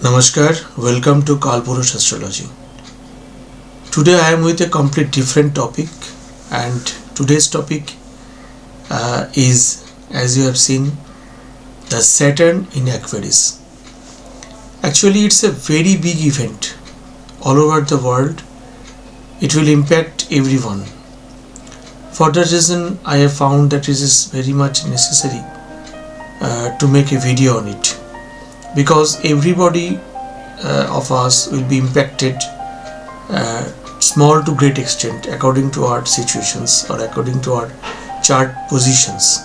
Namaskar, welcome to Kalpurush Astrology. Today I am with a complete different topic, and today's topic is, as you have seen, the Saturn in Aquarius. Actually, it's a very big event all over the world. It will impact everyone. For that reason, I have found that it is very much necessary to make a video on it, because everybody of us will be impacted small to great extent according to our situations or according to our chart positions.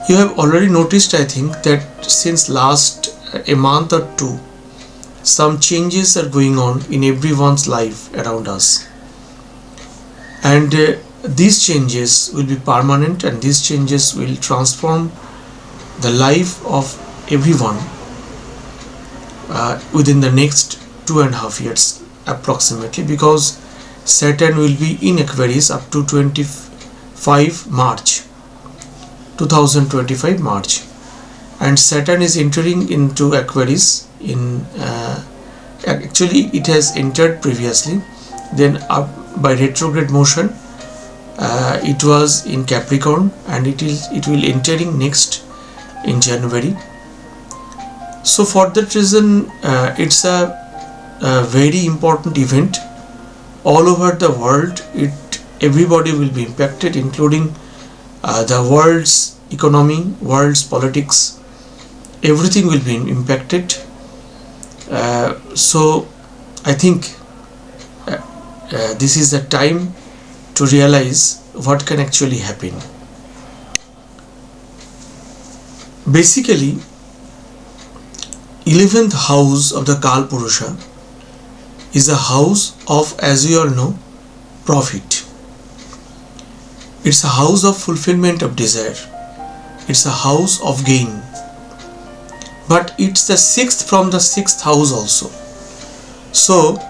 You have already noticed, I think, that since last a month or two, some changes are going on in everyone's life around us, and these changes will be permanent, and these changes will transform the life of everyone within the next 2.5 years approximately, because Saturn will be in Aquarius up to 2025 March, and Saturn is entering into Aquarius in actually it has entered previously, then up by retrograde motion it was in Capricorn, and it will entering next in January. So for that reason, it's a very important event all over the world. Everybody will be impacted, including the world's economy, world's politics. Everything will be impacted. So I think this is the time to realize what can actually happen. Basically, 11th house of the Kalpurusha is a house of, as you all know, profit. It's a house of fulfillment of desire. It's a house of gain. But it's the 6th from the 6th house also. So,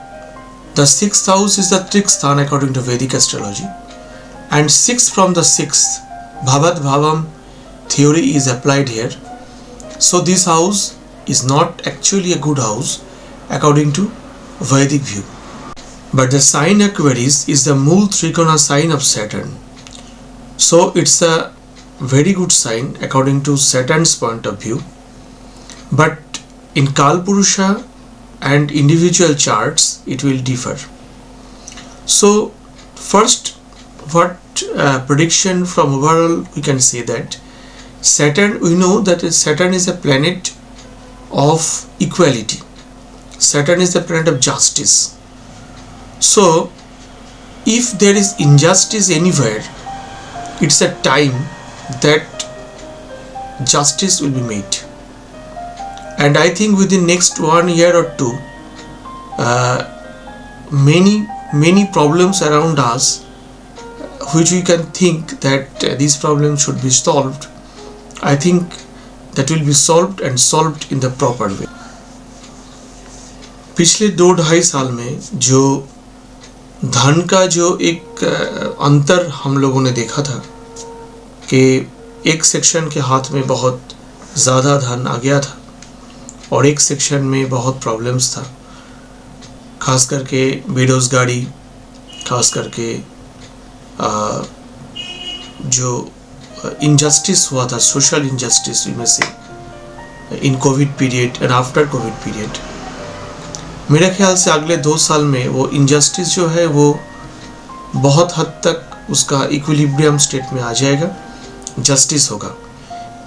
the 6th house is the Triksthana according to Vedic astrology. And 6th from the 6th, Bhavat Bhavam theory is applied here. So this house is not actually a good house according to Vedic view. But the sign Aquarius is the Mool Trikona sign of Saturn. So it's a very good sign according to Saturn's point of view. But in Kalpurusha and individual charts, it will differ. So first, what prediction from overall we can say that Saturn, we know that Saturn is a planet of equality. Saturn is the planet of justice. So if there is injustice anywhere, it's a time that justice will be made. And I think within next 1 year or two, many problems around us, which we can think that these problems should be solved, I think that will be solved, and solved in the proper way. पिछले 2-2.5 साल में जो धन का जो एक अंतर हम लोगों ने देखा था कि एक सेक्शन के हाथ में बहुत ज़्यादा धन आ गया था और एक सेक्शन में बहुत प्रॉब्लम्स था, खास करके बेरोज़गारी, खास करके जो injustice हुआ था, social injustice में से in COVID period and after COVID period. मेरे ख्याल से अगले 2 साल में वो injustice जो है वो बहुत हद तक उसका equilibrium state में आ जाएगा, justice होगा,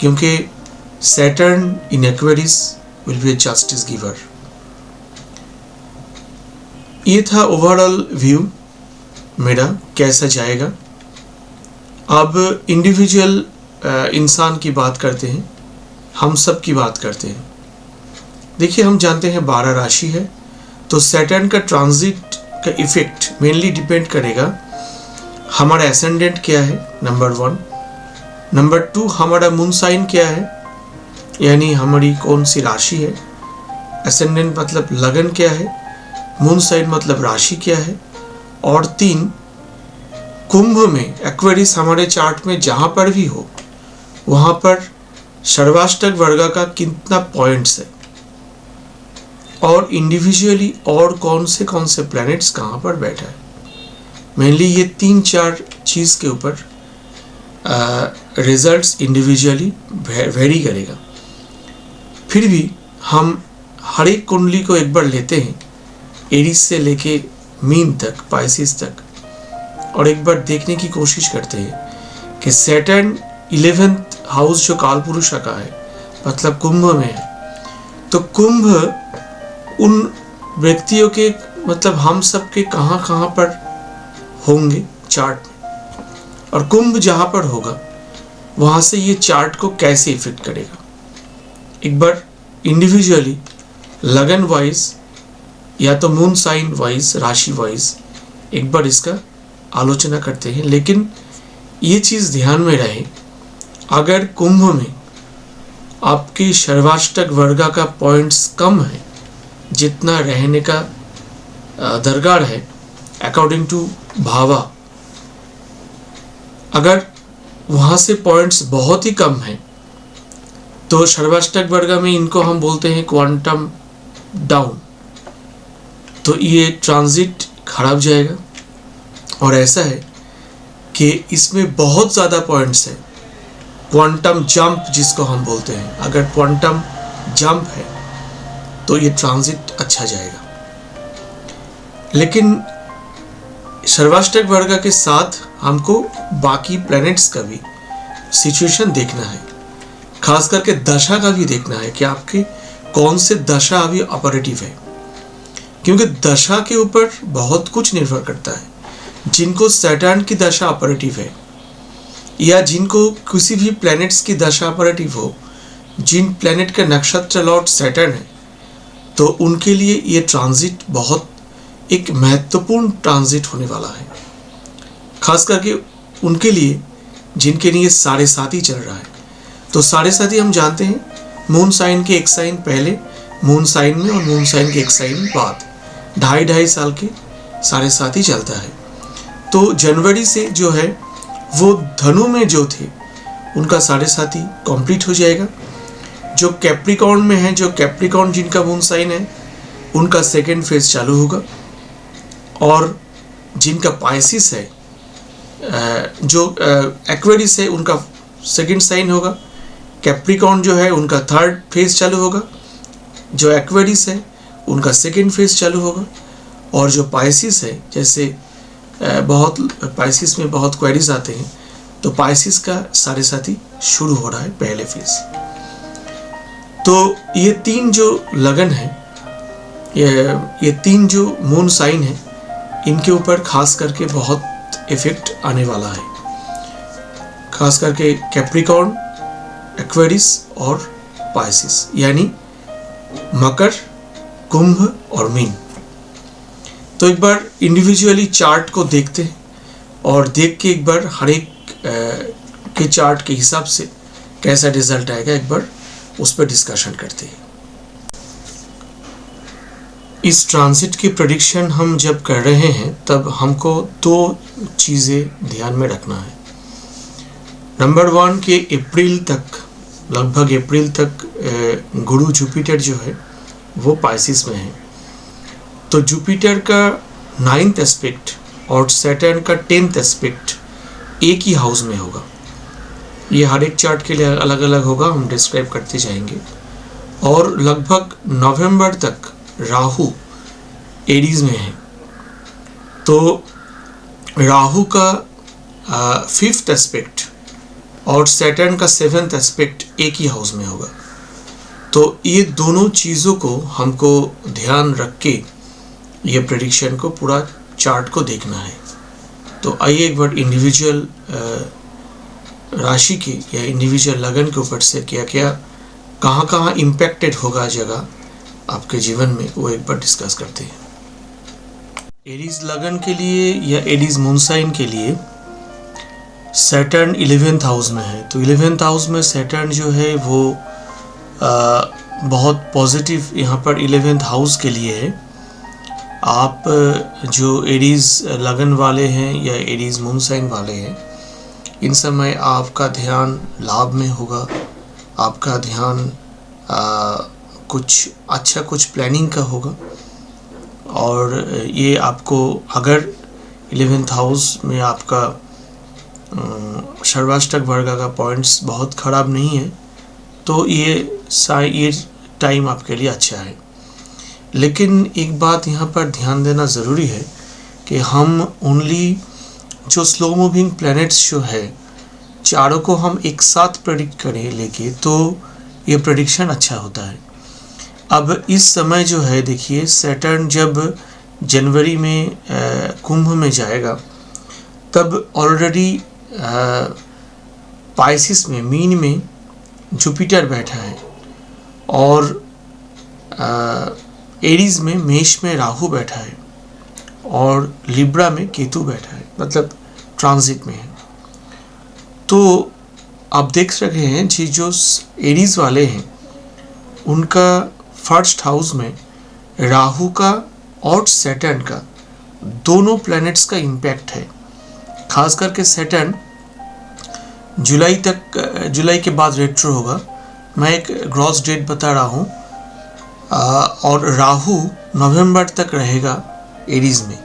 क्योंकि Saturn in Aquarius will be a justice giver. ये था overall view मेरा कैसा जाएगा. अब इंडिविजुअल इंसान की बात करते हैं, हम सब की बात करते हैं. देखिए, हम जानते हैं 12 राशि है, तो सैटर्न का ट्रांजिट का इफेक्ट मेनली डिपेंड करेगा हमारा एसेंडेंट क्या है, नंबर 1. नंबर 2, हमारा मून साइन क्या है, यानी हमारी कौन सी राशि है. एसेंडेंट मतलब लगन क्या है, मून साइन मतलब राशि क्या है. और 3, कुंभ में एक्वेरियस हमारे चार्ट में जहाँ पर भी हो वहाँ पर सर्वाष्टक वर्ग का कितना पॉइंट्स है, और इंडिविजुअली और कौन से प्लैनेट्स कहाँ पर बैठा है। मेनली ये 3-4 चीज़ के ऊपर रिजल्ट्स इंडिविजुअली वेरी करेगा। फिर भी हम हर एक कुंडली को एक बार लेते हैं, एरीज से लेके मीन तक, पाइसिस तक, और एक बार देखने की कोशिश करते हैं कि सैटर्न 11th हाउस जो कालपुरुषा का है, मतलब कुंभ में है, तो कुंभ उन व्यक्तियों के, मतलब हम सब के कहाँ कहाँ पर होंगे चार्ट में, और कुंभ जहाँ पर होगा वहाँ से ये चार्ट को कैसे इफेक्ट करेगा। एक बार इंडिविजुअली लगन वाइज या तो मून साइन वाइज, राशि वाइज एक बार इसका आलोचना करते हैं। लेकिन ये चीज़ ध्यान में रहे, अगर कुंभ में आपकी सर्वाष्टक वर्गा का पॉइंट्स कम है, जितना रहने का दरकार है अकॉर्डिंग टू भावा, अगर वहाँ से पॉइंट्स बहुत ही कम हैं तो सर्वाष्टक वर्गा में इनको हम बोलते हैं क्वांटम डाउन, तो ये ट्रांजिट खराब जाएगा। और ऐसा है कि इसमें बहुत ज़्यादा पॉइंट्स है, क्वांटम जंप जिसको हम बोलते हैं, अगर क्वांटम जंप है तो ये ट्रांजिट अच्छा जाएगा। लेकिन सर्वाष्टक वर्ग के साथ हमको बाकी प्लैनेट्स का भी सिचुएशन देखना है, खास करके दशा का भी देखना है कि आपके कौन से दशा अभी ऑपरेटिव है, क्योंकि दशा के ऊपर बहुत कुछ निर्भर करता है। जिनको सैटर्न की दशा ऑपरेटिव है या जिनको किसी भी प्लैनेट्स की दशा ऑपरेटिव हो, जिन प्लैनेट का नक्षत्र लॉर्ड सैटर्न है, तो उनके लिए ये ट्रांजिट बहुत एक महत्वपूर्ण ट्रांजिट होने वाला है, खास करके उनके लिए जिनके लिए 7.5 चल रहा है। तो 7.5 हम जानते हैं, मून साइन के एक साइन पहले मून साइन में और मून साइन के एक साइन बाद 2.5 साल के 7.5 चलता है। तो जनवरी से जो है वो धनु में जो थे उनका 7.5 कंप्लीट हो जाएगा। जो कैप्रिकॉर्न में है, जो कैप्रिकॉर्न जिनका मून साइन है, उनका सेकेंड फेज चालू होगा, और जिनका पाइसिस है, जो एक्वेरियस है, उनका सेकेंड साइन होगा। कैप्रिकॉर्न जो है उनका थर्ड फेज चालू होगा, जो एक्वेरियस है उनका सेकेंड फेज चालू होगा, और जो पाइसिस है, जैसे बहुत पाइसिस में बहुत क्वेरीज आते हैं, तो पाइसिस का 7.5 शुरू हो रहा है पहले फेज। तो ये 3 जो लगन है, ये 3 जो मून साइन है, इनके ऊपर खास करके बहुत इफेक्ट आने वाला है, खास करके कैप्रिकॉर्न, एक्वेरियस और पाइसिस, यानी मकर, कुंभ और मीन। तो एक बार इंडिविजुअली चार्ट को देखते हैं और देख के एक बार हर एक के चार्ट के हिसाब से कैसा रिजल्ट आएगा, एक बार उस पर डिस्कशन करते हैं। इस ट्रांजिट की प्रेडिक्शन हम जब कर रहे हैं तब हमको 2 चीज़ें ध्यान में रखना है। नंबर 1 कि अप्रैल तक, लगभग अप्रैल तक गुरु जुपिटर जो है वो पाइसिस में है, तो जुपिटर का 9th एस्पेक्ट और सैटर्न का 10th एस्पेक्ट एक ही हाउस में होगा। ये हर एक चार्ट के लिए अलग अलग होगा, हम डिस्क्राइब करते जाएंगे। और लगभग नवंबर तक राहु एरीज में है, तो राहु का 5th एस्पेक्ट और सैटर्न का 7th एस्पेक्ट एक ही हाउस में होगा। तो ये दोनों चीज़ों को हमको ध्यान रख के ये प्रेडिक्शन को पूरा चार्ट को देखना है। तो आइए एक बार इंडिविजुअल राशि की या इंडिविजुअल लगन के ऊपर से क्या क्या कहाँ कहाँ इम्पैक्टेड होगा जगह आपके जीवन में, वो एक बार डिस्कस करते हैं। एरीज लगन के लिए या एरीज मून साइन के लिए सैटर्न 11th हाउस में है, तो 11th हाउस में सैटर्न जो है वो बहुत पॉजिटिव यहाँ पर 11th हाउस के लिए है। आप जो एरीज लगन वाले हैं या एरीज मून साइन वाले हैं, इन समय आपका ध्यान लाभ में होगा, आपका ध्यान कुछ अच्छा कुछ प्लानिंग का होगा। और ये आपको अगर 11th हाउस में आपका सर्वाष्टक वर्ग का पॉइंट्स बहुत ख़राब नहीं है तो ये टाइम आपके लिए अच्छा है। लेकिन एक बात यहाँ पर ध्यान देना ज़रूरी है कि हम ओनली जो स्लो मूविंग प्लैनेट्स जो है चारों को हम एक साथ प्रेडिक्ट करें लेके तो ये प्रेडिक्शन अच्छा होता है। अब इस समय जो है देखिए सैटर्न जब जनवरी में कुंभ में जाएगा तब ऑलरेडी पाइसिस में मीन में जुपिटर बैठा है और एरीज में मेष में राहु बैठा है और लिब्रा में केतु बैठा है, मतलब ट्रांजिट में है। तो आप देख रहे हैं जी जो एरीज वाले हैं उनका फर्स्ट हाउस में राहु का और सैटर्न का दोनों प्लैनेट्स का इम्पैक्ट है। खास करके सैटर्न जुलाई के बाद रेट्रो होगा, मैं एक ग्रॉस डेट बता रहा हूँ, और राहु नवंबर तक रहेगा एरीज में।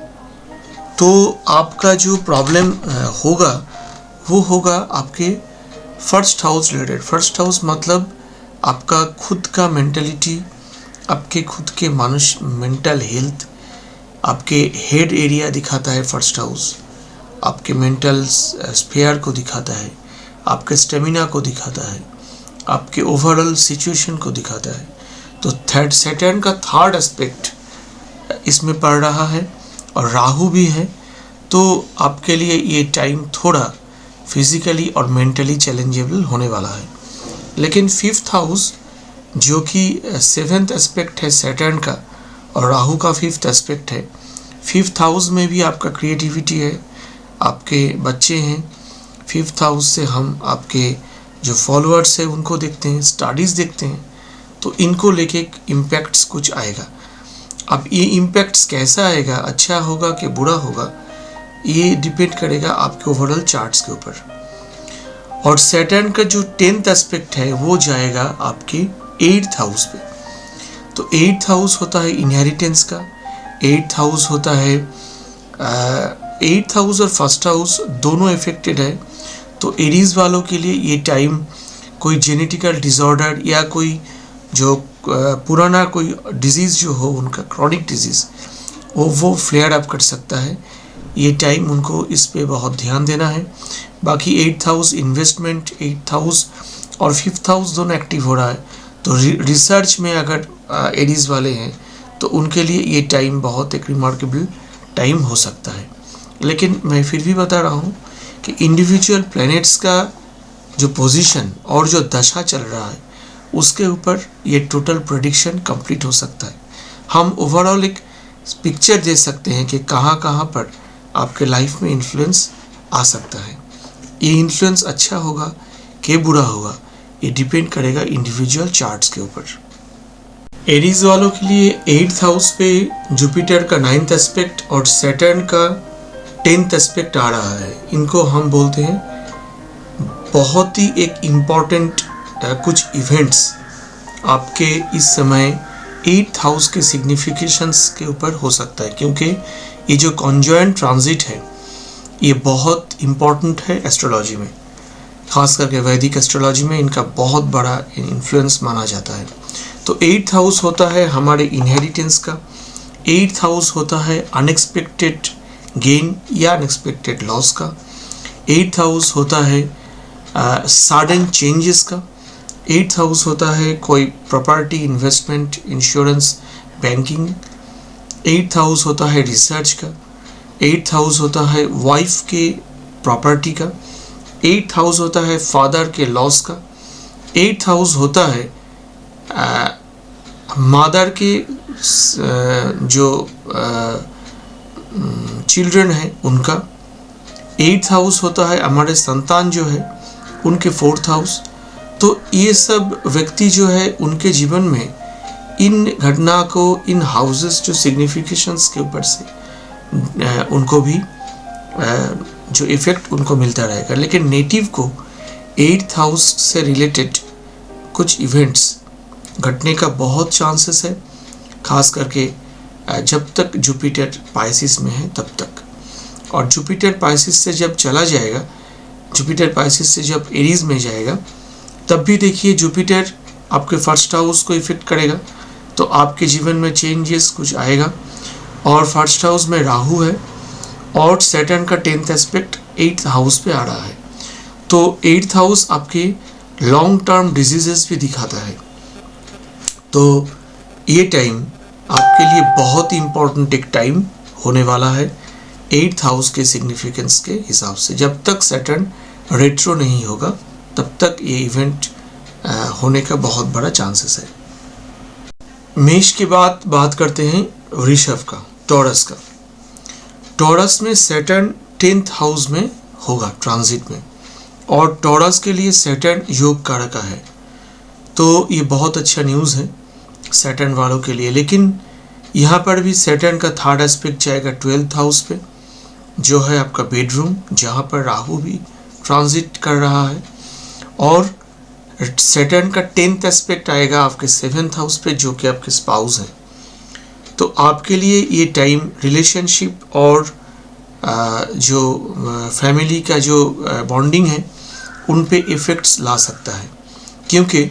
तो आपका जो प्रॉब्लम होगा वो होगा आपके first house related. First house मतलब आपका खुद का मेंटलिटी, आपके खुद के मेंटल हेल्थ, आपके हेड एरिया दिखाता है फर्स्ट हाउस, आपके मेंटल स्फीयर को दिखाता है, आपके स्टेमिना को दिखाता है, आपके ओवरऑल सिचुएशन को दिखाता है। तो सैटर्न का थर्ड एस्पेक्ट इसमें पड़ रहा है और राहु भी है, तो आपके लिए ये टाइम थोड़ा फिजिकली और मेंटली चैलेंजेबल होने वाला है। लेकिन फिफ्थ हाउस जो कि 7th एस्पेक्ट है सैटर्न का और राहु का 5th एस्पेक्ट है, 5th हाउस में भी आपका क्रिएटिविटी है, आपके बच्चे हैं। 5th हाउस से हम आपके जो फॉलोअर्स हैं उनको देखते हैं, स्टडीज़ देखते हैं, तो इनको लेके इम्पैक्ट्स कुछ आएगा। अब ये इम्पैक्ट्स कैसा आएगा, अच्छा होगा कि बुरा होगा, ये डिपेंड करेगा आपके ओवरऑल चार्ट्स के ऊपर। और सैटर्न का जो 10th एस्पेक्ट है वो जाएगा आपके 8th हाउस पे। तो 8th हाउस होता है इनहेरिटेंस का, 8th हाउस होता है 8th हाउस और फर्स्ट हाउस दोनों इफेक्टेड है। तो एरीज वालों के लिए ये टाइम कोई जेनेटिकल डिसऑर्डर या कोई जो पुराना कोई डिजीज़ जो हो उनका क्रॉनिक डिजीज़ वो फ्लेयर अप कर सकता है। ये टाइम उनको इस पे बहुत ध्यान देना है। बाकी 8th house investment, 8th house और 5th हाउस दोनों एक्टिव हो रहा है। तो रिसर्च में अगर एरीज वाले हैं तो उनके लिए ये टाइम बहुत एक रिमार्केबल टाइम हो सकता है। लेकिन मैं फिर भी बता रहा हूँ कि इंडिविजुअल प्लैनेट्स का जो पोजीशन और जो दशा चल रहा है उसके ऊपर ये टोटल प्रेडिक्शन कंप्लीट हो सकता है। हम ओवरऑल एक पिक्चर दे सकते हैं कि कहाँ कहाँ पर आपके लाइफ में इन्फ्लुएंस आ सकता है। ये इन्फ्लुएंस अच्छा होगा कि बुरा होगा, ये डिपेंड करेगा इंडिविजुअल चार्ट्स के ऊपर। एरीज वालों के लिए 8th हाउस पे जुपिटर का 9th एस्पेक्ट और सैटर्न का 10th एस्पेक्ट आ रहा है। इनको हम बोलते हैं बहुत ही एक इम्पॉर्टेंट कुछ इवेंट्स आपके इस समय 8th हाउस के सिग्निफिकेशंस के ऊपर हो सकता है, क्योंकि ये जो कॉन्जॉइंट ट्रांजिट है ये बहुत इम्पॉर्टेंट है एस्ट्रोलॉजी में, खास करके वैदिक एस्ट्रोलॉजी में इनका बहुत बड़ा इन्फ्लुएंस माना जाता है। तो 8th हाउस होता है हमारे इनहेरिटेंस का, 8th हाउस होता है अनएक्सपेक्टेड गेन या अनएक्सपेक्टेड लॉस का, 8th हाउस होता है सडन चेंजेस का, 8th हाउस होता है कोई property, investment, insurance, banking, 8th house होता है रिसर्च का, 8th हाउस होता है वाइफ के प्रॉपर्टी का, 8th हाउस होता है फादर के लॉस का, 8th हाउस होता है मदर के जो चिल्ड्रन है उनका, 8th हाउस होता है हमारे संतान जो है उनके 4th हाउस। तो ये सब व्यक्ति जो है उनके जीवन में इन घटना को, इन हाउसेस जो सिग्निफिकेशंस के ऊपर से उनको भी जो इफ़ेक्ट उनको मिलता रहेगा। लेकिन नेटिव को 8th हाउस से रिलेटेड कुछ इवेंट्स घटने का बहुत चांसेस है, खास करके जब तक जुपिटर पाइसिस में है तब तक। और जुपिटर पाइसिस से जब चला जाएगा, जुपिटर पाइसिस से जब एरीज में जाएगा, तब भी देखिए जुपिटर आपके फर्स्ट हाउस को इफेक्ट करेगा, तो आपके जीवन में चेंजेस कुछ आएगा। और फर्स्ट हाउस में राहु है और सैटर्न का 10th एस्पेक्ट 8th हाउस पे आ रहा है, तो 8th हाउस आपके लॉन्ग टर्म डिजीजेस भी दिखाता है। तो ये टाइम आपके लिए बहुत ही इम्पोर्टेंट एक टाइम होने वाला है 8th हाउस के सिग्निफिकेंस के हिसाब से। जब तक सैटर्न रेट्रो नहीं होगा तब तक ये इवेंट होने का बहुत बड़ा चांसेस है। मेष के बाद बात करते हैं वृषभ का, टॉरस का। टॉरस में सैटर्न 10th हाउस में होगा ट्रांजिट में, और टॉरस के लिए सैटर्न योग कारक है, तो ये बहुत अच्छा न्यूज़ है सैटर्न वालों के लिए। लेकिन यहाँ पर भी सैटर्न का 3rd एस्पेक्ट जाएगा 12th हाउस पे, जो है आपका बेडरूम, जहाँ पर राहु भी ट्रांजिट कर रहा है। और सैटर्न का 10th एस्पेक्ट आएगा आपके 7th हाउस पे, जो कि आपके स्पाउस है। तो आपके लिए ये टाइम रिलेशनशिप और जो फैमिली का जो बॉन्डिंग है उन पे इफ़ेक्ट्स ला सकता है, क्योंकि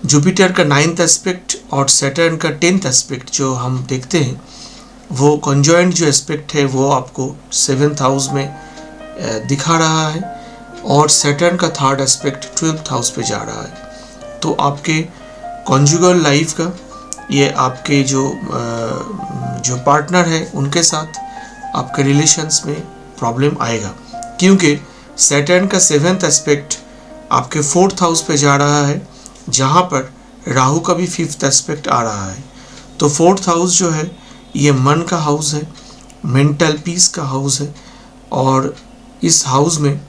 जुपिटर का 9th एस्पेक्ट और सैटर्न का 10th एस्पेक्ट जो हम देखते हैं, वो कॉन्जॉइंट जो एस्पेक्ट है वो आपको 7th हाउस में दिखा रहा है, और सैटर्न का 3rd एस्पेक्ट 12th हाउस पे जा रहा है। तो आपके कॉन्जुगल लाइफ का, ये आपके जो पार्टनर है उनके साथ आपके रिलेशंस में प्रॉब्लम आएगा, क्योंकि सैटर्न का 7th एस्पेक्ट आपके 4th हाउस पे जा रहा है, जहाँ पर राहु का भी 5th एस्पेक्ट आ रहा है। तो 4th हाउस जो है ये मन का हाउस है, मेंटल पीस का हाउस है, और इस हाउस में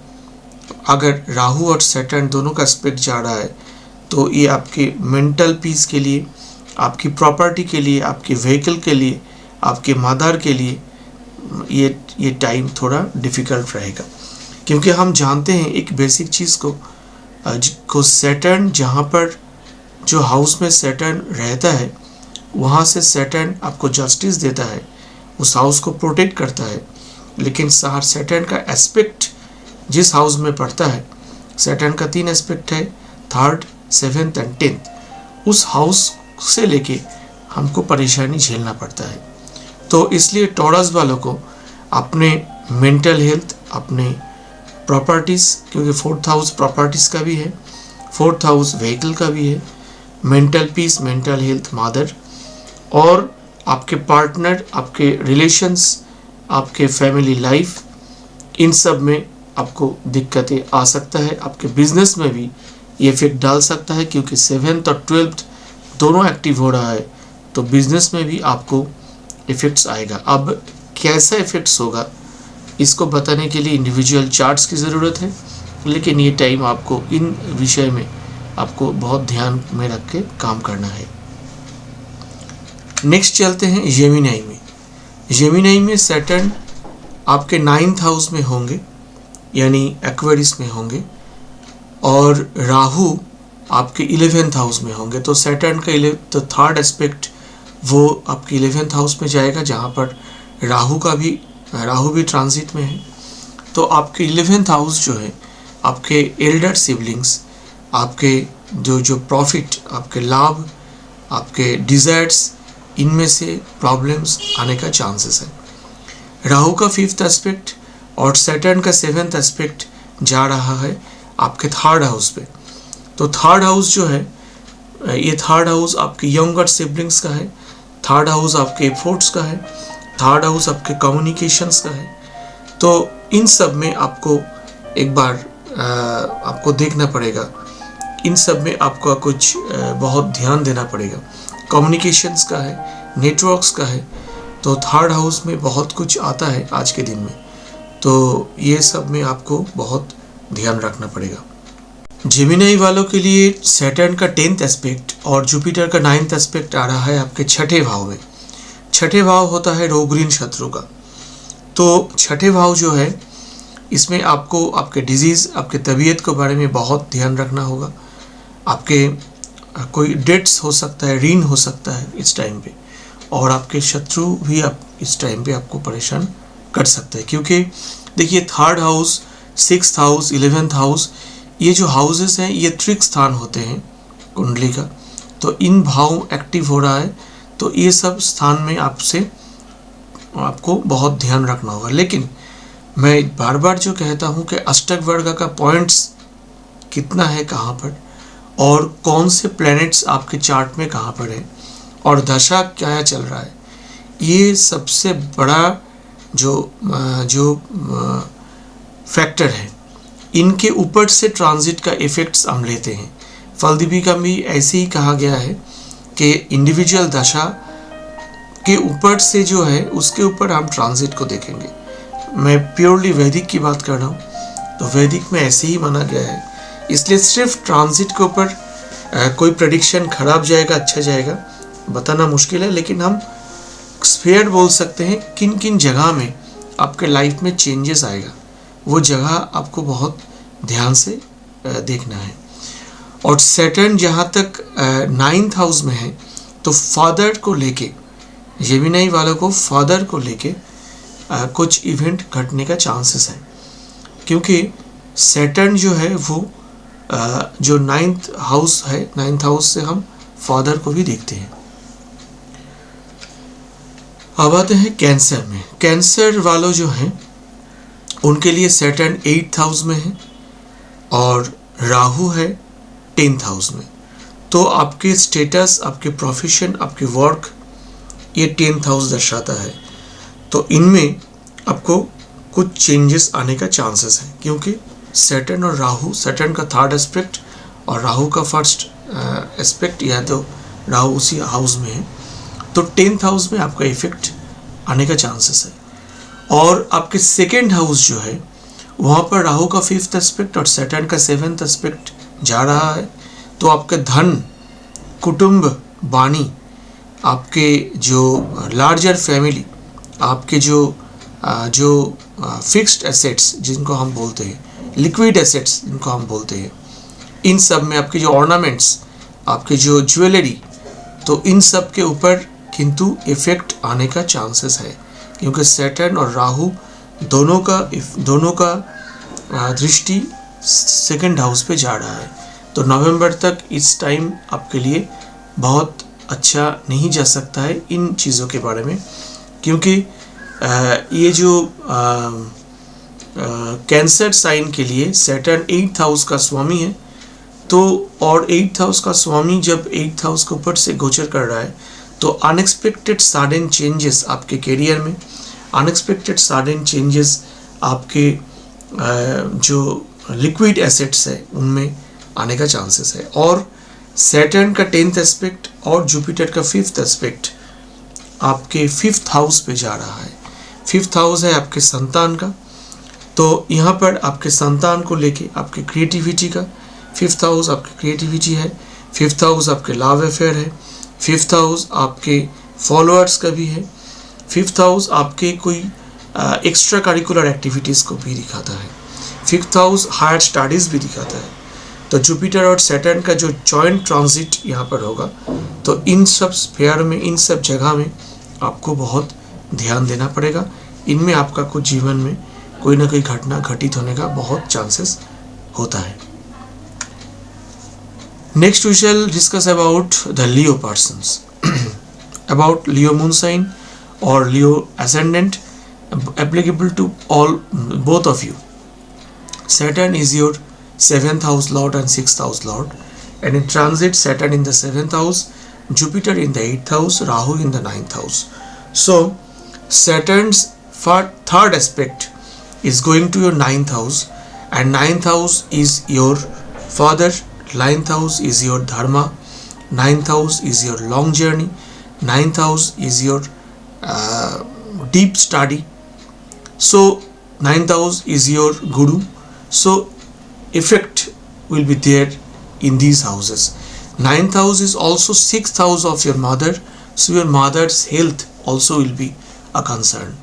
अगर राहु और सैटर्न दोनों का एस्पेक्ट जा रहा है, तो ये आपके मेंटल पीस के लिए, आपकी प्रॉपर्टी के लिए, आपके व्हीकल के लिए, आपके मदर के लिए ये टाइम थोड़ा डिफ़िकल्ट रहेगा। क्योंकि हम जानते हैं एक बेसिक चीज़ को सैटर्न, जहाँ पर जो हाउस में सैटर्न रहता है वहाँ से सैटर्न आपको जस्टिस देता है, उस हाउस को प्रोटेक्ट करता है। लेकिन सैटर्न का एस्पेक्ट जिस हाउस में पड़ता है, सैटर्न का 3 एस्पेक्ट है, 3rd, 7th एंड 10th, उस हाउस से लेके हमको परेशानी झेलना पड़ता है। तो इसलिए टॉरस वालों को अपने मेंटल हेल्थ, अपने प्रॉपर्टीज़, क्योंकि 4th हाउस प्रॉपर्टीज़ का भी है, 4th हाउस व्हीकल का भी है, mental peace, mental health, mother, और आपके पार्टनर, आपके रिलेशंस, आपके फैमिली लाइफ, इन सब में आपको दिक्कतें आ सकता है। आपके बिजनेस में भी ये इफेक्ट डाल सकता है, क्योंकि 7th और 12th दोनों एक्टिव हो रहा है, तो बिजनेस में भी आपको इफेक्ट्स आएगा। अब कैसा इफेक्ट्स होगा इसको बताने के लिए इंडिविजुअल चार्ट्स की ज़रूरत है, लेकिन ये टाइम आपको इन विषय में आपको बहुत ध्यान में रख के काम करना है। नेक्स्ट चलते हैं जेमिनी में। जेमिनी में सैटर्न आपके 9th हाउस में होंगे, यानी एक्वेरियस में होंगे, और राहु आपके 11th हाउस में होंगे। तो सैटर्न का 3rd एस्पेक्ट वो आपके 11th हाउस में जाएगा, जहाँ पर राहु भी ट्रांजिट में है। तो आपके 11th हाउस जो है, आपके एल्डर सिबलिंग्स, आपके जो प्रॉफिट, आपके लाभ, आपके डिज़ायर्स, इनमें से प्रॉब्लम्स आने का चांसेस है। राहु का 5th एस्पेक्ट और सैटर्न का 7th एस्पेक्ट जा रहा है आपके 3rd हाउस पे। तो 3rd हाउस जो है, ये 3rd हाउस आपके यंगर सिबलिंग्स का है, 3rd हाउस आपके एफर्ट्स का है, 3rd हाउस आपके कम्युनिकेशंस का है। तो इन सब में आपको एक बार आपको देखना पड़ेगा, इन सब में आपको कुछ बहुत ध्यान देना पड़ेगा। कम्युनिकेशंस का है, नेटवर्क्स का है, तो 3rd हाउस में बहुत कुछ आता है आज के दिन में, तो ये सब में आपको बहुत ध्यान रखना पड़ेगा। जेमिनी वालों के लिए सैटर्न का 10th एस्पेक्ट और जुपिटर का 9th एस्पेक्ट आ रहा है आपके 6ठे भाव में। 6ठे भाव होता है रोगऋण शत्रु का। तो 6ठे भाव जो है, इसमें आपको आपके डिजीज़, आपके तबीयत के बारे में बहुत ध्यान रखना होगा। आपके कोई डेट्स हो सकता है, ऋण हो सकता है इस टाइम पे, और आपके शत्रु भी आप इस टाइम पे आपको परेशान कर सकते हैं। क्योंकि देखिए 3rd house, 6th house, 11th house, ये जो हाउसेस हैं ये त्रिक स्थान होते हैं कुंडली का। तो इन भाव एक्टिव हो रहा है, तो ये सब स्थान में आपको बहुत ध्यान रखना होगा। लेकिन मैं बार बार जो कहता हूँ कि अष्टक वर्ग का पॉइंट्स कितना है, कहाँ पर, और कौन से प्लैनेट्स आपके चार्ट में कहाँ पर है, और दशा क्या चल रहा है, ये सबसे बड़ा जो फैक्टर है। इनके ऊपर से ट्रांजिट का इफेक्ट्स हम लेते हैं। फलदीपिका में ऐसे ही कहा गया है कि इंडिविजुअल दशा के ऊपर से जो है उसके ऊपर हम ट्रांजिट को देखेंगे। मैं प्योरली वैदिक की बात कर रहा हूँ, तो वैदिक में ऐसे ही माना गया है। इसलिए सिर्फ ट्रांजिट के ऊपर कोई प्रेडिक्शन खराब जाएगा अच्छा जाएगा बताना मुश्किल है, लेकिन हम स्फेयर बोल सकते हैं किन किन जगह में आपके लाइफ में चेंजेस आएगा, वो जगह आपको बहुत ध्यान से देखना है। और सैटर्न जहाँ तक 9th हाउस में है, तो फादर को लेके, जेमिनी वालों को फादर को लेके कुछ इवेंट घटने का चांसेस है। क्योंकि सैटर्न जो है वो जो 9th हाउस है, 9th हाउस से हम फादर को भी देखते हैं। अब आते हैं कैंसर में। कैंसर वालों जो हैं उनके लिए सैटर्न 8th हाउस में है और राहु है 10th हाउस में। तो आपके स्टेटस, आपके प्रोफेशन, आपके वर्क, ये 10th हाउस दर्शाता है। तो इनमें आपको कुछ चेंजेस आने का चांसेस है, क्योंकि सैटर्न और राहु, सैटर्न का 3rd एस्पेक्ट और राहु का 1st एस्पेक्ट, या तो राहु उसी हाउस में है, तो 10th हाउस में आपका इफेक्ट आने का चांसेस है। और आपके 2nd हाउस जो है वहाँ पर राहु का 5th एस्पेक्ट और सैटर्न का 7th एस्पेक्ट जा रहा है। तो आपका धन, कुटुंब, वाणी, आपके जो लार्जर फैमिली, आपके जो फिक्स्ड एसेट्स जिनको हम बोलते हैं, लिक्विड एसेट्स जिनको हम बोलते हैं, इन सब में आपके जो ऑर्नामेंट्स, आपके जो ज्वेलरी, तो इन सब के ऊपर किंतु इफेक्ट आने का चांसेस है। क्योंकि सैटर्न और राहु दोनों का दृष्टि 2nd हाउस पे जा रहा है। तो नवंबर तक इस टाइम आपके लिए बहुत अच्छा नहीं जा सकता है इन चीज़ों के बारे में, क्योंकि ये जो कैंसर साइन के लिए सैटर्न 8th हाउस का स्वामी है। तो और 8th हाउस का स्वामी जब 8th हाउस के ऊपर से गोचर कर रहा है, तो अनएक्सपेक्टेड सडन चेंजेस आपके करियर में, अनएक्सपेक्टेड सडन चेंजेस आपके जो लिक्विड एसेट्स है उनमें आने का चांसेस है। और सैटर्न का 10th एस्पेक्ट और जुपिटर का 5th एस्पेक्ट आपके 5th हाउस पे जा रहा है। 5th हाउस है आपके संतान का, तो यहाँ पर आपके संतान को लेके आपके क्रिएटिविटी का 5th हाउस आपकी क्रिएटिविटी है। 5th हाउस आपके लव अफेयर है। 5th हाउस आपके फॉलोअर्स का भी है। 5th हाउस आपके कोई एक्स्ट्रा करिकुलर एक्टिविटीज़ को भी दिखाता है। 5th हाउस हायर स्टडीज़ भी दिखाता है। तो जुपिटर और सैटर्न का जो जॉइंट ट्रांजिट यहाँ पर होगा, तो इन सब स्फेयर में, इन सब जगह में आपको बहुत ध्यान देना पड़ेगा। इनमें आपका कुछ जीवन में कोई ना कोई घटना घटित होने का बहुत चांसेस होता है। Next we shall discuss about the Leo persons, about Leo moon sign और Leo ascendant, applicable to all, both of you. Saturn is your 7th house lord and 6th house lord, and in transit Saturn in the 7th house, Jupiter in the 8th house, Rahu in the 9th house. So Saturn's 3rd aspect is going to your 9th house, and 9th house is your father, 9th house is your dharma, 9th house is your long journey, 9th house is your deep study. So 9th house is your guru. So effect will be there in these houses. 9th house is also 6th house of your mother, so your mother's health also will be a concern.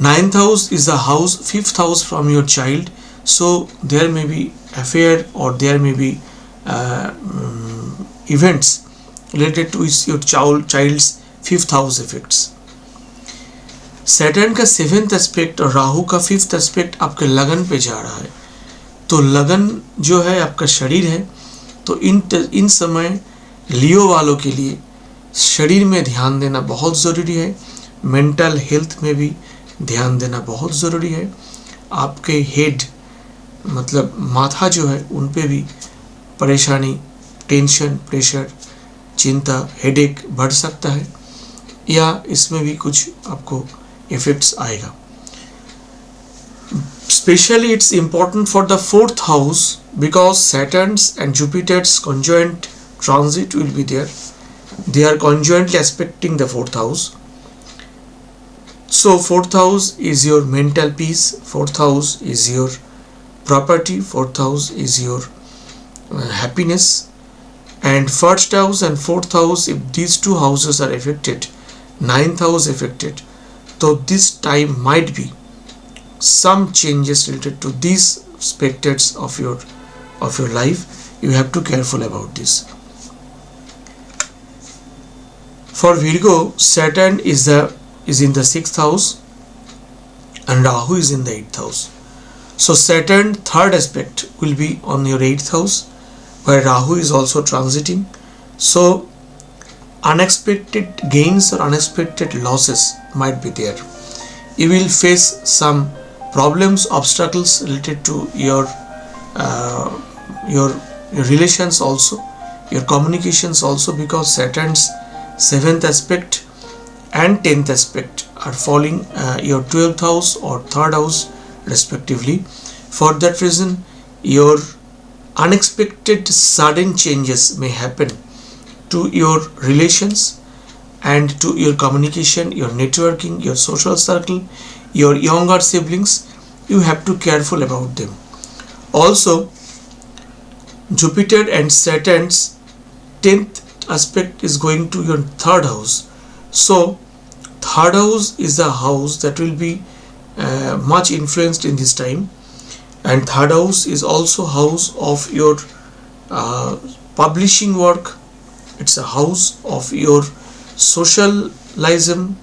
9th house is the house, 5th house from your child, so there may be affair or there may be events related to your child's fifth house effects. Saturn का seventh aspect और राहु का fifth aspect आपके लगन पे जा रहा है, तो लगन जो है आपका शरीर है, तो इन समय लियो वालों के लिए शरीर में ध्यान देना बहुत ज़रूरी है, मेंटल हेल्थ में भी ध्यान देना बहुत ज़रूरी है। आपके हेड मतलब माथा जो है उन पे भी परेशानी, टेंशन, प्रेशर, चिंता, हेडेक बढ़ सकता है, या इसमें भी कुछ आपको इफेक्ट्स आएगा। Especially it's important for the fourth house because Saturn's and Jupiter's conjoint transit will be there. They are conjointly aspecting the fourth house. So fourth house is your mental peace, fourth house is your property, fourth house is your happiness, and first house and fourth house, if these two houses are affected, ninth house affected, so this time might be some changes related to these aspects of your life. You have to careful about this. For Virgo, Saturn is in the sixth house and Rahu is in the eighth house. So Saturn third aspect will be on your eighth house, where Rahu is also transiting. So unexpected gains or unexpected losses might be there. You will face some problems, obstacles related to your relations also, your communications also, because Saturn's seventh aspect and 10th aspect are falling your 12th house or 3rd house respectively. For that reason, your unexpected sudden changes may happen to your relations and to your communication, your networking, your social circle, your younger siblings. You have to careful about them. Also, Jupiter and Saturn's 10th aspect is going to your 3rd house. So 3rd house is the house that will be much influenced in this time, and 3rd house is also house of your publishing work. It's a house of your socialism,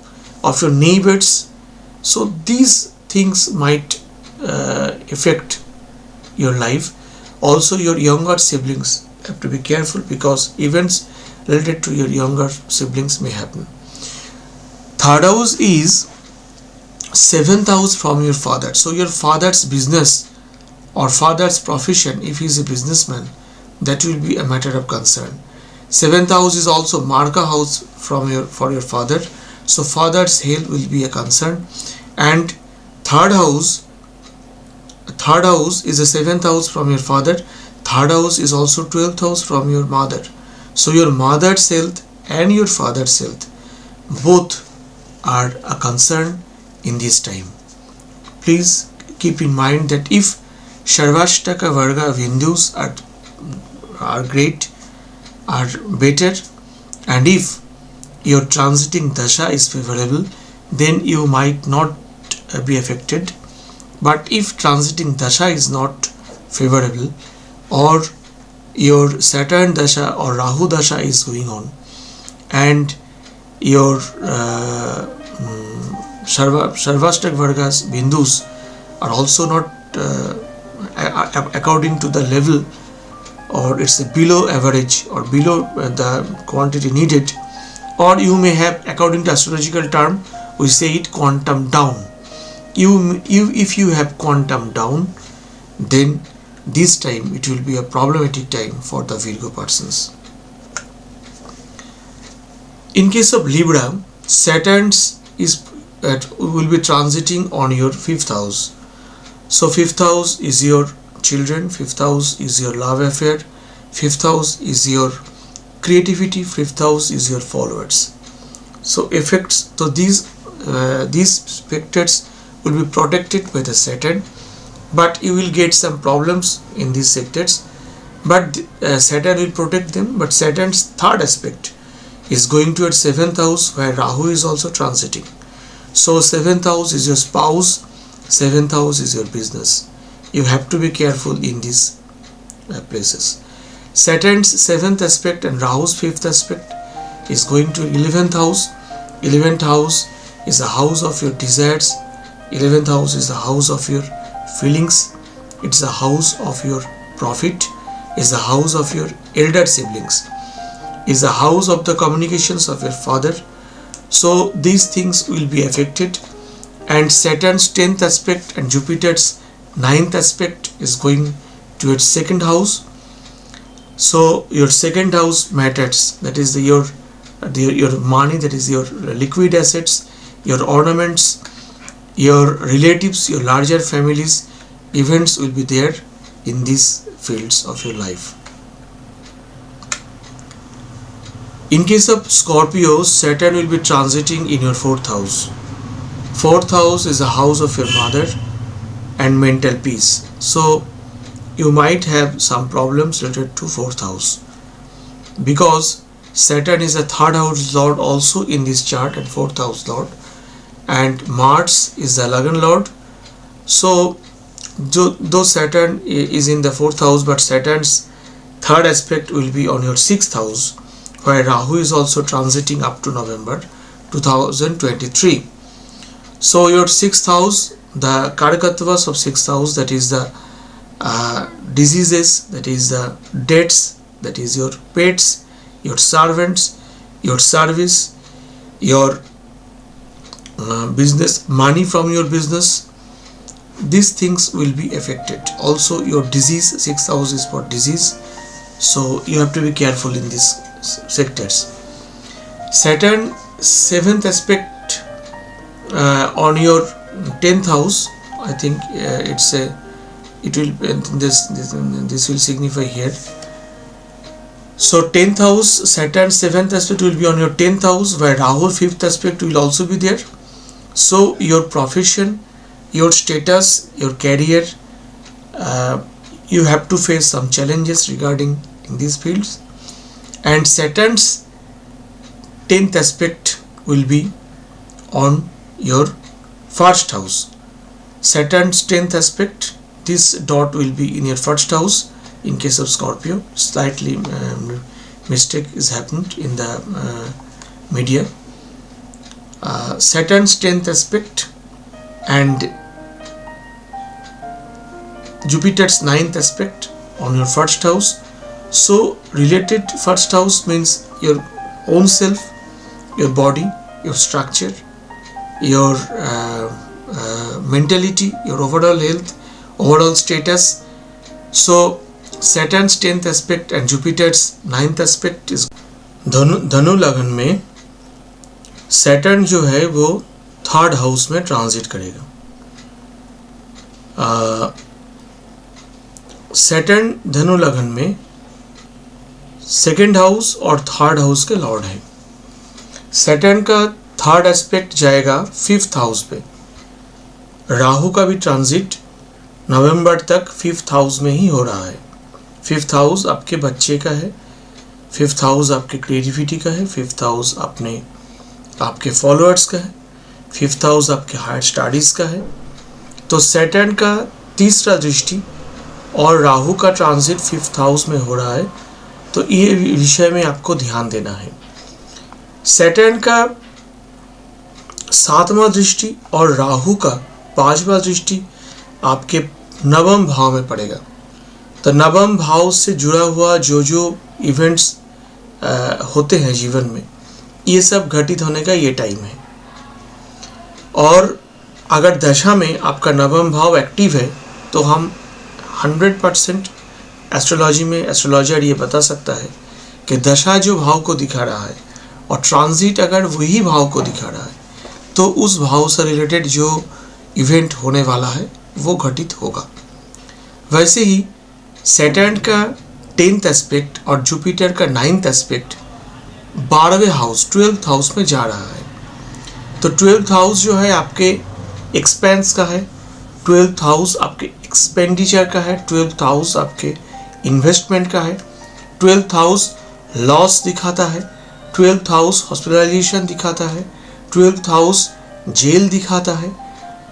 of your neighbors. So these things might affect your life. Also, your younger siblings have to be careful because events related to your younger siblings may happen. 3rd house is 7th house from your father. So your father's business or father's profession, if he is a businessman, that will be a matter of concern. 7th house is also Marka house for your father. So father's health will be a concern. And third house is the 7th house from your father. 3rd house is also 12th house from your mother. So your mother's health and your father's health both are a concern in this time. Please keep in mind that if Sarvashtaka Varga Vindus are great, are better, and if your transiting dasha is favorable, then you might not be affected. But if transiting dasha is not favorable, or your Saturn dasha or Rahu dasha is going on, and your Sarvashtak Vargas Bindus are also not according to the level, or it's below average or below the quantity needed, or you may have, according to astrological term, we say it quantum down. If you have quantum down, then this time it will be a problematic time for the Virgo persons. In case of Libra, Saturn will be transiting on your 5th house. So 5th house is your children, 5th house is your love affair, 5th house is your creativity, 5th house is your followers. So effects, so these specters will be protected by the Saturn, but you will get some problems in these sectors, but Saturn will protect them. But Saturn's 3rd aspect is going to your 7th house, where Rahu is also transiting. So 7th house is your spouse, 7th house is your business. You have to be careful in these places. Saturn's 7th aspect and Rahu's 5th aspect is going to 11th house. 11th house is the house of your desires. 11th house is the house of your feelings. It's the house of your profit. It's the house of your elder siblings. It's the house of the communications of your father. So these things will be affected. And Saturn's 10th aspect and Jupiter's 9th aspect is going to its 2nd house. So your 2nd house matters. That is your money, that is your liquid assets, your ornaments, your relatives, your larger families. Events will be there in these fields of your life. In case of Scorpio, Saturn will be transiting in your 4th house. 4th house is the house of your mother and mental peace. So you might have some problems related to 4th house, because Saturn is a 3rd house lord also in this chart and 4th house lord, and Mars is the Lagna lord. So though Saturn is in the 4th house, but Saturn's 3rd aspect will be on your 6th house, where Rahu is also transiting up to November 2023. So your 6th house, the Karakatvas of 6th house, that is the diseases, that is the debts, that is your pets, your servants, your service, your business, money from your business, these things will be affected. Also your disease, 6th house is for disease, so you have to be careful in these sectors. Saturn 7th aspect on your 10th house, I think this will signify here. So 10th house, Saturn 7th aspect will be on your 10th house, where Rahu 5th aspect will also be there. So your profession, your status, your career, you have to face some challenges regarding in these fields. And Saturn's 10th aspect will be on your 1st house. Saturn's 10th aspect, this dot will be in your 1st house. In case of Scorpio, slightly mistake is happened in the media. Saturn's 10th aspect and Jupiter's 9th aspect on your 1st house. So related 1st house means your own self, your body, your structure, your mentality, your overall health, overall status. So Saturn's 10th aspect and Jupiter's 9th aspect is धनु लगन में Saturn जो है वो 3rd house में transit करेगा. Saturn धनु लगन में 2nd हाउस और 3rd हाउस के लॉर्ड है. सैटर्न का 3rd एस्पेक्ट जाएगा 5th हाउस पे. राहु का भी ट्रांजिट नवंबर तक 5th हाउस में ही हो रहा है. 5th हाउस आपके बच्चे का है, 5th हाउस आपके क्रिएटिविटी का है, 5th हाउस आपके फॉलोअर्स का है, 5th हाउस आपके हायर स्टडीज का है. तो सैटर्न का 3रा दृष्टि और राहु का ट्रांजिट 5th हाउस में हो रहा है, तो ये विषय में आपको ध्यान देना है. सैटर्न का 7वां दृष्टि और राहु का 5वां दृष्टि आपके 9वें भाव में पड़ेगा. तो 9वें भाव से जुड़ा हुआ जो इवेंट्स होते हैं जीवन में, ये सब घटित होने का ये टाइम है. और अगर दशा में आपका 9वां भाव एक्टिव है तो हम 100% एस्ट्रोलॉजी में एस्ट्रोलॉजर ये बता सकता है कि दशा जो भाव को दिखा रहा है और ट्रांजिट अगर वही भाव को दिखा रहा है तो उस भाव से रिलेटेड जो इवेंट होने वाला है वो घटित होगा. वैसे ही सैटर्न का 10th एस्पेक्ट और जुपिटर का 9th aspect 12वें house 12th house में जा रहा है. तो 12th हाउस जो है आपके एक्सपेंस का है, 12th हाउस आपके एक्सपेंडिचर का है, 12th हाउस आपके इन्वेस्टमेंट का है, 12th हाउस लॉस दिखाता है, 12th हाउस हॉस्पिटलाइजेशन दिखाता है, 12th हाउस जेल दिखाता है,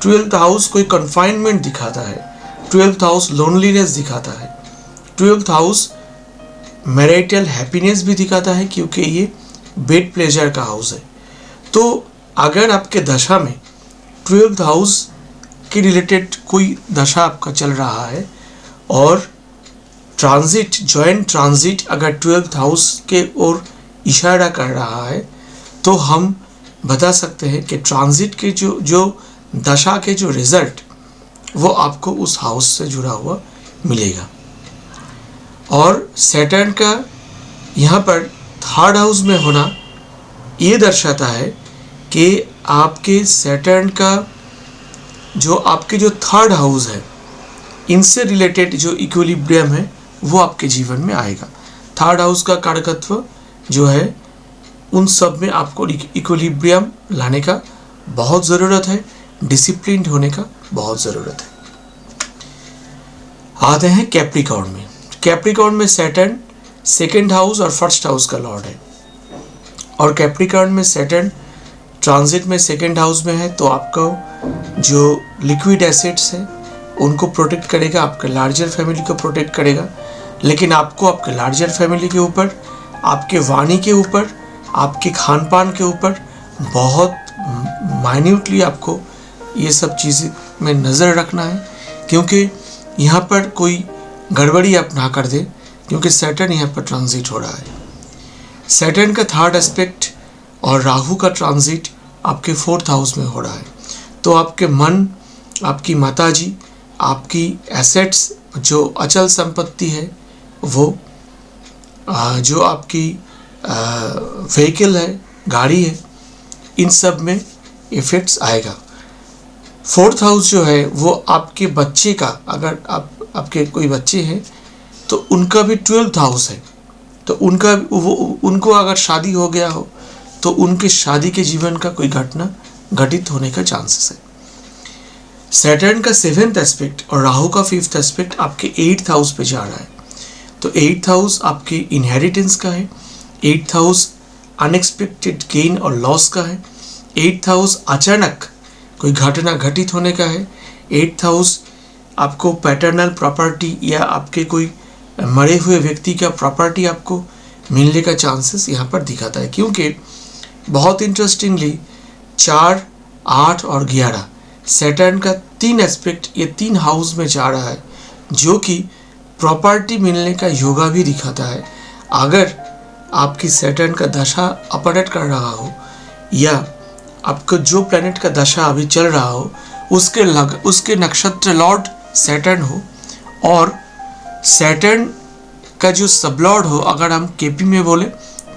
12th हाउस कोई कन्फाइनमेंट दिखाता है, 12th हाउस लोनलीनेस दिखाता है, 12th हाउस मैरिटल हैप्पीनेस भी दिखाता है क्योंकि ये बेड प्लेजर का हाउस है। तो अगर आपके दशा में 12th हाउस के रिलेटेड कोई दशा आपका चल रहा है और ट्रांजिट, जॉइंट ट्रांजिट अगर 12th हाउस के ओर इशारा कर रहा है तो हम बता सकते हैं कि ट्रांजिट के जो दशा के जो रिजल्ट वो आपको उस हाउस से जुड़ा हुआ मिलेगा। और सैटर्न का यहाँ पर 3rd हाउस में होना ये दर्शाता है कि आपके सैटर्न का जो आपके जो 3rd हाउस है इनसे रिलेटेड जो इक्विलिब्रियम है वो आपके जीवन में आएगा। 3rd हाउस का कारकत्व जो है उन सब में आपको इक्विलिब्रियम लाने का बहुत ज़रूरत है, डिसिप्लिन्ड होने का बहुत ज़रूरत है। आते हैं कैप्रिकॉर्न में। कैप्रिकॉर्न में सैटर्न 2nd हाउस और 1st हाउस का लॉर्ड है और कैप्रिकॉर्न में सैटर्न ट्रांजिट में 2nd हाउस में है तो आपका जो लिक्विड एसेट्स है उनको प्रोटेक्ट करेगा, आपके लार्जर फैमिली को प्रोटेक्ट करेगा। लेकिन आपको आपके लार्जर फैमिली के ऊपर, आपके वाणी के ऊपर, आपके खान पान के ऊपर बहुत माइन्यूटली आपको ये सब चीज़ें में नज़र रखना है क्योंकि यहाँ पर कोई गड़बड़ी आप ना कर दे क्योंकि सैटर्न यहाँ पर ट्रांजिट हो रहा है। सैटर्न का 3rd एस्पेक्ट और राहु का ट्रांजिट आपके 4th हाउस में हो रहा है तो आपके मन, आपकी माताजी, आपकी एसेट्स जो अचल संपत्ति है वो जो आपकी व्हीकल है, गाड़ी है, इन सब में इफेक्ट्स आएगा। 4th हाउस जो है वो आपके बच्चे का, अगर आपके कोई बच्चे हैं तो उनका भी 12th हाउस है तो उनको अगर शादी हो गया हो तो उनके शादी के जीवन का कोई घटना घटित होने का चांसेस है। सैटर्न का 7th एस्पेक्ट और राहु का 5th एस्पेक्ट आपके 8th हाउस पे जा रहा है तो 8th हाउस आपके इनहेरिटेंस का है, 8th हाउस अनएक्सपेक्टेड गेन और लॉस का है, 8th हाउस अचानक कोई घटना घटित होने का है, 8th हाउस आपको पैटर्नल प्रॉपर्टी या आपके कोई मरे हुए व्यक्ति का प्रॉपर्टी आपको मिलने का चांसेस यहाँ पर दिखाता है क्योंकि बहुत इंटरेस्टिंगली 4, 8 और 11 सैटर्न का 3 एस्पेक्ट ये 3 हाउस में जा रहा है जो कि प्रॉपर्टी मिलने का योगा भी दिखाता है। अगर आपकी सैटर्न का दशा अपडेट कर रहा हो या आपको जो प्लैनेट का दशा अभी चल रहा हो उसके नक्षत्र लॉर्ड सैटर्न हो और सैटर्न का जो सबलॉर्ड हो, अगर हम केपी में बोले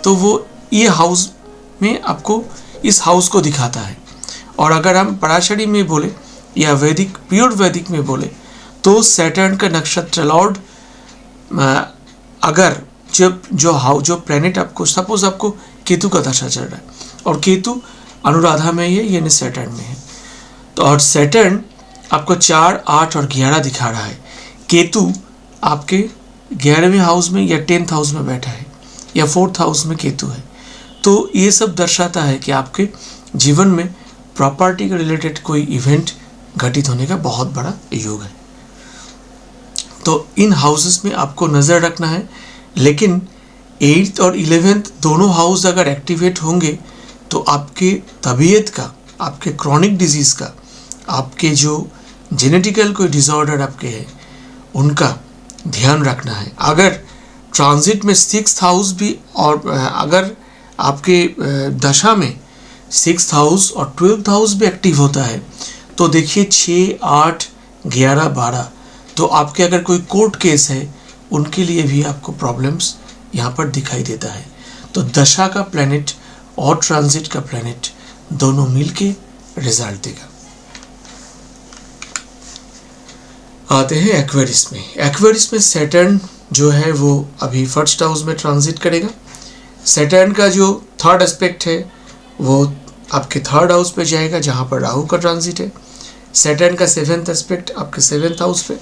तो वो ये हाउस में आपको इस हाउस को दिखाता है और अगर हम पराशरी में बोले या वैदिक प्योर वैदिक में बोले तो सैटर्न का नक्षत्र लॉर्ड अगर जो प्लैनेट आपको सपोज आपको केतु का दशा चल रहा है और केतु अनुराधा में है यानी सैटर्न में है तो और सैटर्न आपको 4, 8 और 11 दिखा रहा है। केतु आपके 11वें हाउस में या 10th हाउस में बैठा है या 4th हाउस में केतु है तो ये सब दर्शाता है कि आपके जीवन में प्रॉपर्टी के रिलेटेड कोई इवेंट घटित होने का बहुत बड़ा योग है। तो इन हाउसेस में आपको नज़र रखना है लेकिन 8th और 11th दोनों हाउस अगर एक्टिवेट होंगे तो आपके तबीयत का, आपके क्रॉनिक डिजीज़ का, आपके जो जेनेटिकल कोई डिसऑर्डर आपके हैं उनका ध्यान रखना है। अगर ट्रांजिट में 6th हाउस भी और अगर आपके दशा में 6th हाउस और 12th हाउस भी एक्टिव होता है तो देखिए 6, 8, 11, 12 तो आपके अगर कोई कोर्ट केस है उनके लिए भी आपको प्रॉब्लम्स यहाँ पर दिखाई देता है। तो दशा का प्लैनेट और ट्रांजिट का प्लैनेट दोनों मिलके रिजल्ट देगा। आते हैं एक्वेरियस में। एक्वेरियस में सैटर्न जो है वो अभी 1st हाउस में ट्रांजिट करेगा। सैटर्न का जो 3rd एस्पेक्ट है वो आपके 3rd हाउस पे जाएगा जहाँ पर राहु का ट्रांजिट है। सैटर्न का 7th एस्पेक्ट आपके 7th हाउस पे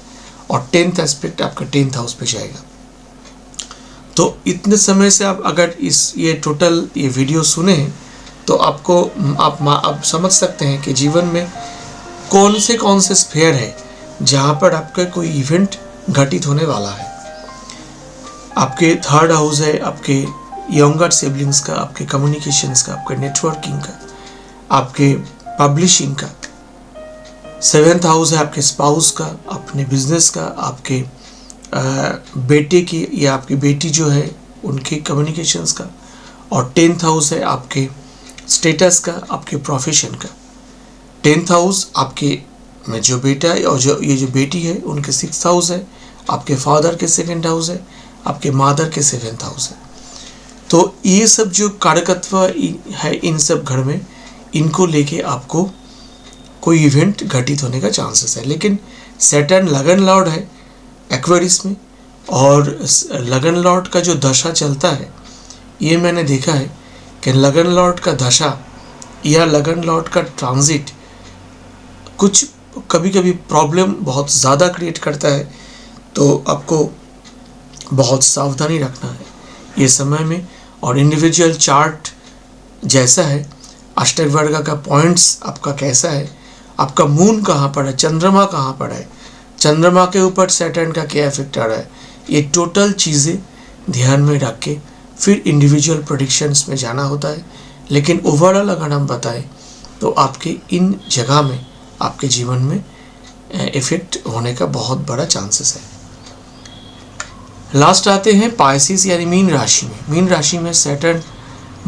और 10th एस्पेक्ट आपका 10th हाउस पे जाएगा। तो इतने समय से आप अगर ये टोटल ये वीडियो सुने तो आपको आप समझ सकते हैं कि जीवन में कौन से स्फेयर है जहाँ पर आपका कोई इवेंट घटित होने वाला है। आपके थर्ड हाउस है आपके यंगर सिबलिंग्स का, आपके कम्युनिकेशंस का, आपके नेटवर्किंग का, आपके पब्लिशिंग का। सेवेंथ हाउस है आपके स्पाउस का, अपने बिजनेस का, आपके बेटे की या आपकी बेटी जो है उनके कम्युनिकेशंस का। और टेंथ हाउस है आपके स्टेटस का, आपके प्रोफेशन का। टेंथ हाउस आपके में जो बेटा है और जो बेटी है उनके सिक्स्थ हाउस है, आपके फादर के सेकंड हाउस है, आपके मादर के सेवेंथ हाउस है। तो ये सब जो कारकत्व है इन सब घर में, इनको लेके आपको कोई इवेंट घटित होने का चांसेस है। लेकिन सैटर्न लगन लॉर्ड है एक्वेरियस में, और लगन लॉर्ड का जो दशा चलता है, ये मैंने देखा है कि लगन लॉर्ड का दशा या लगन लॉर्ड का ट्रांजिट कुछ कभी कभी प्रॉब्लम बहुत ज़्यादा क्रिएट करता है। तो आपको बहुत सावधानी रखना है ये समय में। और इंडिविजुअल चार्ट जैसा है, अष्टक वर्ग का पॉइंट्स आपका कैसा है, आपका मून कहाँ पर है, चंद्रमा कहाँ पर है, चंद्रमा के ऊपर सैटर्न का क्या इफेक्ट आ रहा है, ये टोटल चीज़ें ध्यान में रख के फिर इंडिविजुअल प्रेडिक्शंस में जाना होता है। लेकिन ओवरऑल अगर हम बताएं तो आपके इन जगह में आपके जीवन में इफेक्ट होने का बहुत बड़ा चांसेस है। लास्ट आते हैं पाइसिस यानी मीन राशि में। मीन राशि में सैटर्न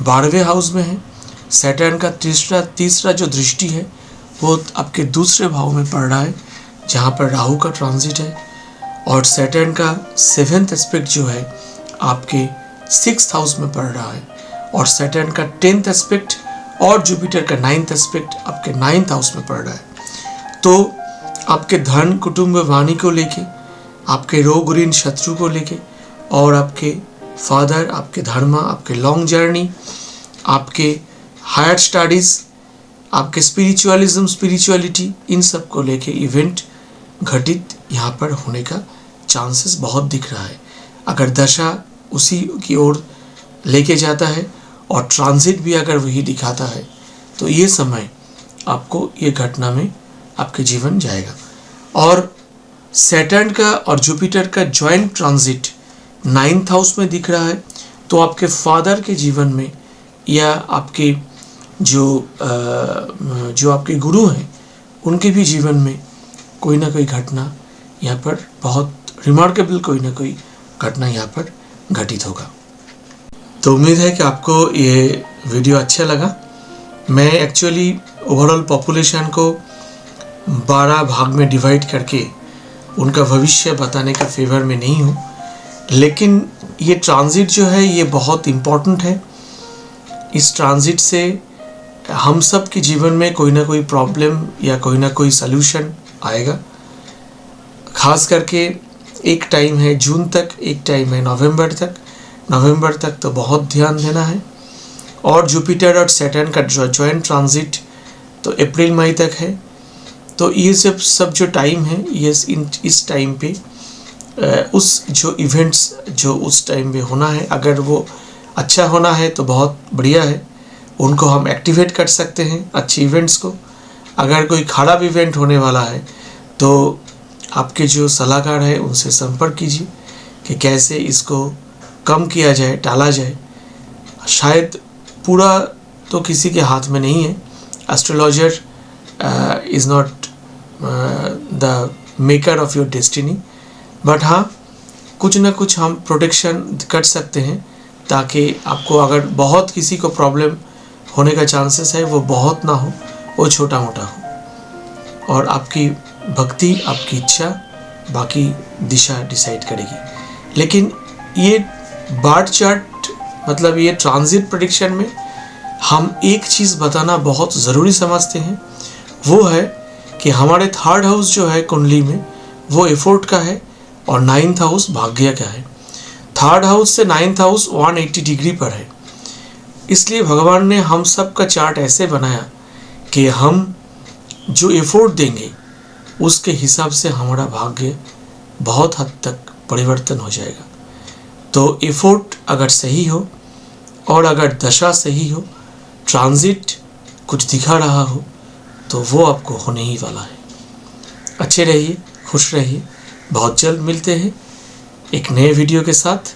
12वें हाउस में है। सैटर्न का तीसरा जो दृष्टि है वो आपके दूसरे भाव में पड़ रहा है जहाँ पर राहु का ट्रांजिट है। और सैटर्न का 7th एस्पेक्ट जो है आपके 6th हाउस में पड़ रहा है। और सैटर्न का 10th एस्पेक्ट और जुपिटर का 9th एस्पेक्ट आपके 9th हाउस में पड़ रहा है। तो आपके धन, कुटुंब, वाणी को लेके, आपके रोग, ऋण, शत्रु को लेके, और आपके फादर, आपके धर्म, आपके लॉन्ग जर्नी, आपके हायर स्टडीज़, आपके स्पिरिचुअलिटी, इन सब को लेके इवेंट घटित यहाँ पर होने का चांसेस बहुत दिख रहा है। अगर दशा उसी की ओर लेके जाता है और ट्रांजिट भी अगर वही दिखाता है तो ये समय आपको ये घटना में आपके जीवन जाएगा। और सैटर्न का और जुपिटर का जॉइंट ट्रांजिट 9th हाउस में दिख रहा है। तो आपके फादर के जीवन में या आपके जो आपके गुरु हैं उनके भी जीवन में कोई ना कोई घटना यहाँ पर, बहुत रिमार्केबल कोई ना कोई घटना यहाँ पर घटित होगा। तो उम्मीद है कि आपको ये वीडियो अच्छा लगा। मैं एक्चुअली ओवरऑल पॉपुलेशन को 12 भाग में डिवाइड करके उनका भविष्य बताने का फेवर में नहीं हूँ, लेकिन ये ट्रांजिट जो है ये बहुत इम्पोर्टेंट है। इस ट्रांजिट से हम सब के जीवन में कोई ना कोई प्रॉब्लम या कोई ना कोई सल्यूशन आएगा। खास करके एक टाइम है जून तक, एक टाइम है नवंबर तक तो बहुत ध्यान देना है। और जुपिटर और सैटर्न का जॉइंट ट्रांजिट तो अप्रैल मई तक है। तो ये सब जो टाइम है ये इस टाइम पे उस जो इवेंट्स जो उस टाइम पे होना है, अगर वो अच्छा होना है तो बहुत बढ़िया है, उनको हम एक्टिवेट कर सकते हैं अच्छे इवेंट्स को। अगर कोई खराब इवेंट होने वाला है तो आपके जो सलाहकार है उनसे संपर्क कीजिए कि कैसे इसको कम किया जाए, टाला जाए। शायद पूरा तो किसी के हाथ में नहीं है, astrologer is not the maker of your destiny, but हाँ कुछ ना कुछ हम प्रोटेक्शन कर सकते हैं ताकि आपको अगर बहुत किसी को प्रॉब्लम होने का चांसेस है वो बहुत ना हो, वो छोटा मोटा हो। और आपकी भक्ति, आपकी इच्छा बाकी दिशा डिसाइड करेगी। लेकिन ये बार्ट चार्ट मतलब ये ट्रांजिट प्रेडिक्शन में हम एक चीज़ बताना बहुत ज़रूरी समझते हैं, वो है कि हमारे थर्ड हाउस जो है कुंडली में वो एफोर्ट का है और 9th हाउस भाग्य का है। थर्ड हाउस से 9th हाउस 180 डिग्री पर है। इसलिए भगवान ने हम सब का चार्ट ऐसे बनाया कि हम जो एफोर्ट देंगे उसके हिसाब से हमारा भाग्य बहुत हद तक परिवर्तन हो जाएगा। तो एफोर्ट अगर सही हो और अगर दशा सही हो, ट्रांजिट कुछ दिखा रहा हो, तो वो आपको होने ही वाला है। अच्छे रहिए, खुश रहिए। बहुत जल्द मिलते हैं एक नए वीडियो के साथ।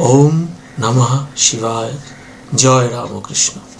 ओम नमः शिवाय। जय राम कृष्ण।